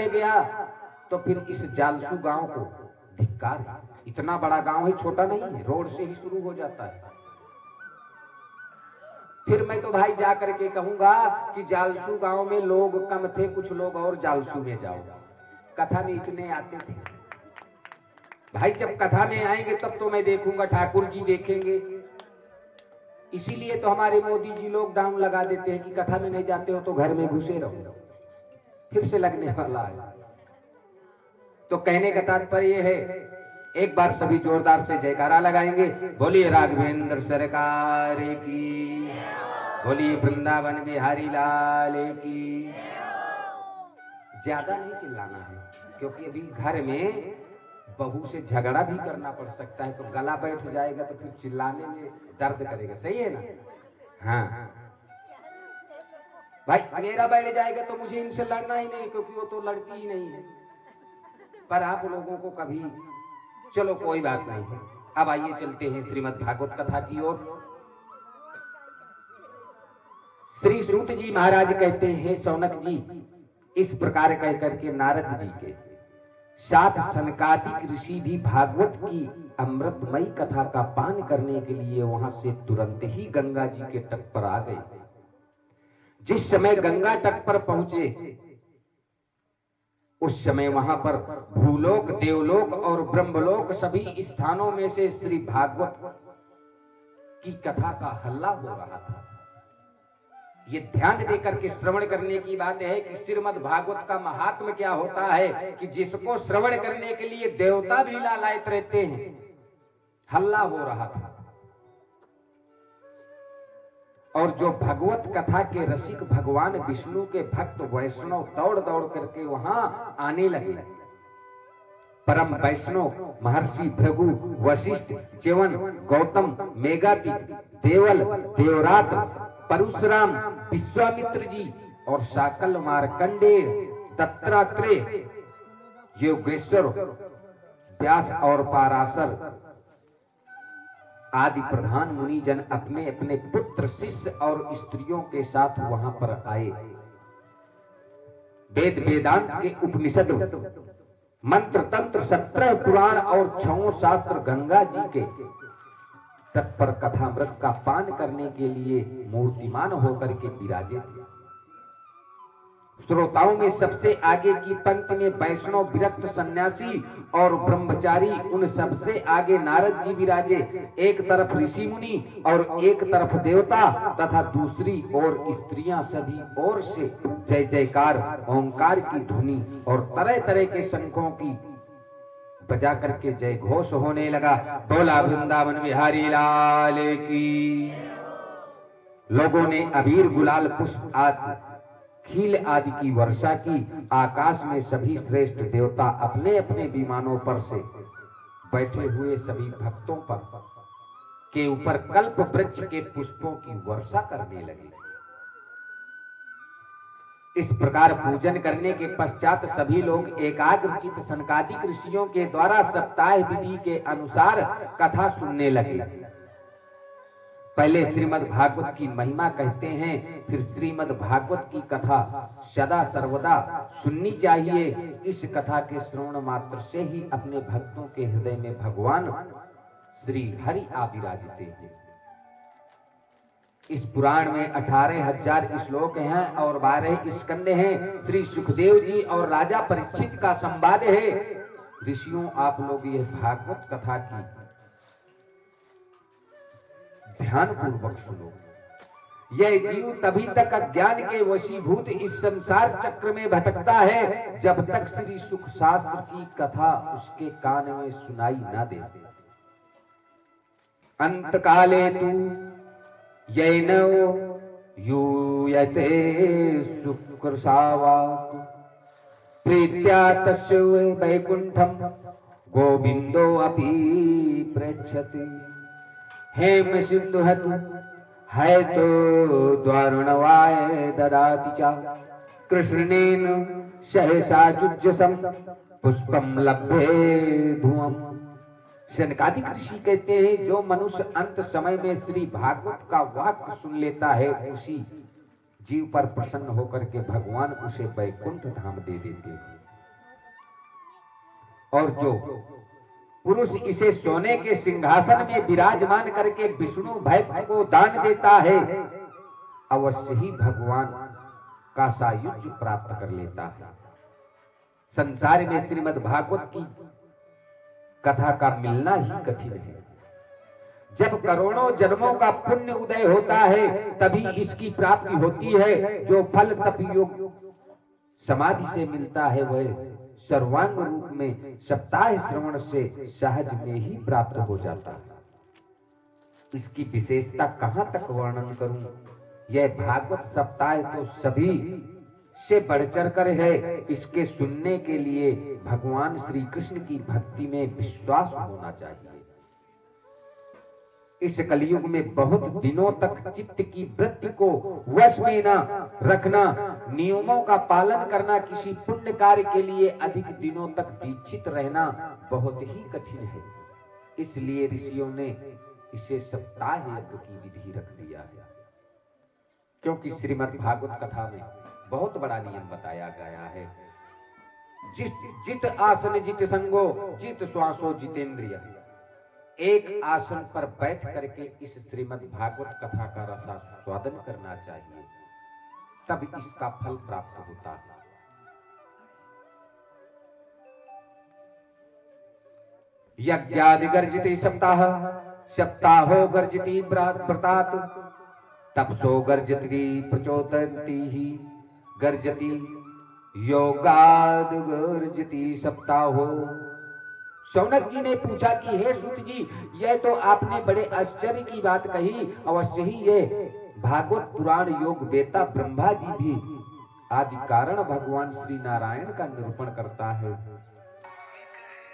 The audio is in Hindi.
गया तो फिर इस जालसू गांव को धिक्कार है। इतना बड़ा गांव है, छोटा नहीं है, रोड से ही शुरू हो जाता है। फिर मैं तो भाई जा करके कहूंगा कि जालसू गांव में लोग कम थे, कुछ लोग और जालसू में जाओ। कथा में इतने आते थे भाई, जब कथा में आएंगे तब तो मैं देखूंगा, ठाकुर जी देखेंगे। इसीलिए तो हमारे मोदी जी लॉकडाउन लगा देते हैं कि कथा में नहीं जाते हो तो घर में घुसे रहो, फिर से लगने वाला है। तो कहने का तात्पर्य है, एक बार सभी जोरदार से जयकारा लगाएंगे। बोलिए राघवेंद्र सरकार की, बोलिए वृंदावन बिहारी लाल की। ज्यादा नहीं चिल्लाना है, क्योंकि अभी घर में बहू से झगड़ा भी करना पड़ सकता है, तो गला बैठ जाएगा तो फिर चिल्लाने में दर्द करेगा। सही है ना? हाँ भाई, मेरा बैठ जाएगा तो मुझे इनसे लड़ना ही नहीं, क्योंकि वो तो लड़ती ही नहीं है। पर आप लोगों को कभी, चलो कोई बात नहीं है। अब आइए चलते हैं श्रीमद् भागवत कथा की ओर। श्री सूत जी महाराज कहते हैं, सौनक जी इस प्रकार कह करके नारद जी के साथ सनकादिक ऋषि भी भागवत की अमृतमयी कथा का पान करने के लिए वहां से तुरंत ही गंगा जी के तट पर आ गए। जिस समय गंगा तट पर पहुंचे उस समय वहां पर भूलोक, देवलोक और ब्रह्मलोक सभी स्थानों में से श्री भागवत की कथा का हल्ला हो रहा था। ये ध्यान देकर के श्रवण करने की बात है कि श्रीमद् भागवत का महात्म क्या होता है कि जिसको श्रवण करने के लिए देवता भी लालायित रहते हैं। हल्ला हो रहा था और जो भगवत कथा के रसिक भगवान विष्णु के भक्त वैष्णव दौड़ दौड़ करके वहां आने लगे। परम वैष्णव महर्षि भृगु, वशिष्ठ, च्यवन, गौतम, मेघातिक, देवल, देवरात, परशुराम, विश्वामित्र जी और शाकल, मार्कंडेय, दत्तात्रेय, योगेश्वर, व्यास और पाराशर आदि प्रधान मुनि जन अपने अपने पुत्र, शिष्य और स्त्रियों के साथ वहां पर आए। वेद वेदांत के उपनिषद, मंत्र तंत्र, 17 पुराण और 6 शास्त्र गंगा जी के तट पर कथामृत का पान करने के लिए मूर्तिमान होकर के विराजे थे। श्रोताओं में सबसे आगे की पंक्ति में वैष्णव, विरक्त, सन्यासी और ब्रह्मचारी, उन सबसे आगे नारद जी विराजे। एक तरफ ऋषि मुनि और एक तरफ देवता तथा दूसरी ओर स्त्रियां सभी ओर से जय जयकार, ओंकार की ध्वनि और तरह तरह के शंखों की बजा करके जय घोष होने लगा। बोला वृंदावन बिहारी लाल की। लोगों ने अबीर, गुलाल, पुष्प आदि, खील आदि की वर्षा की। आकाश में सभी श्रेष्ठ देवता अपने अपने विमानों पर से बैठे हुए सभी भक्तों पर के ऊपर कल्प वृक्ष के पुष्पों की वर्षा करने लगे। इस प्रकार पूजन करने के पश्चात सभी लोग एकाग्रचित सनकादिक ऋषियों के द्वारा सप्ताह विधि के अनुसार कथा सुनने लगे। पहले श्रीमद् भागवत की महिमा कहते हैं, फिर श्रीमद् भागवत की कथा सदा सर्वदा सुननी चाहिए। इस कथा के श्रवण मात्र से ही अपने भक्तों के हृदय में भगवान श्री हरि आविराजते हैं। इस पुराण में 18,000 श्लोक हैं और 12 स्कंदे हैं। श्री सुखदेव जी और राजा परीक्षित का संवाद है। ऋषियों, आप लोग यह भागवत कथा की ध्यान पूर्वक सुनो। यह जीव तभी तक अज्ञान के वशीभूत इस संसार चक्र में भटकता है जब तक श्री सुख शास्त्र की कथा उसके कान में सुनाई ना दे। अंत काले तू यैनो यूयते सुकृशावाक प्रीत्या तस्य वैकुंठम गोविंदो अपि प्रेक्षते। हेम सिंधु हतु है तो द्वारुणवाय ददाति च कृष्णेन सहसा जुज्जसम पुष्पम लभ्ये धुवम। सनकादिक ऋषि कहते हैं, जो मनुष्य अंत समय में श्री भागवत का वाक्य सुन लेता है उसी जीव पर प्रसन्न होकर के भगवान उसे वैकुंठ धाम दे देते हैं। और जो पुरुष इसे सोने के सिंहासन में विराजमान करके विष्णु भक्त को दान देता है, अवश्य ही भगवान का सायुज्य प्राप्त कर लेता है। संसार में श्रीमद् भागवत की कथा का मिलना ही कठिन है। जब करोड़ों जन्मों का पुण्य उदय होता है तभी इसकी प्राप्ति होती है। जो फल तप योग समाधि से मिलता है वह सर्वांग रूप में सप्ताह श्रवण से सहज में ही प्राप्त हो जाता है। इसकी विशेषता कहां तक वर्णन करूं। यह भागवत सप्ताह तो सभी से बढ़चढ़ कर है। इसके सुनने के लिए भगवान श्री कृष्ण की भक्ति में विश्वास होना चाहिए। इस कलयुग में बहुत दिनों तक चित्त की वृत्ति को वश में न रखना, नियमों का पालन करना, किसी पुण्य कार्य के लिए अधिक दिनों तक दीक्षित रहना बहुत ही कठिन है। इसलिए ऋषियों ने इसे सप्ताह यज्ञ की विधि रख दिया है। क्योंकि श्रीमद् भागवत कथा में बहुत बड़ा नियम बताया गया है। जित आसन जित संगो जित श्वासो जितेंद्रिय। एक आसन पर बैठ करके इस श्रीमद् भागवत कथा का रसास्वादन करना चाहिए, तब इसका फल प्राप्त होता है। यज्ञादि गर्जिति सप्ताह सप्ताहो गर्जिति व्रतात तपसो गर्जति प्रचोदन्ति ही गर्जति योगाद गर्जति सप्ताहो। शौनक जी ने पूछा कि हे सूत जी, यह तो आपने बड़े आश्चर्य की बात कही। अवश्य ही ये भागवत पुराण योग वेता ब्रह्मा जी भी आदि कारण भगवान श्री नारायण का निरूपण करता है।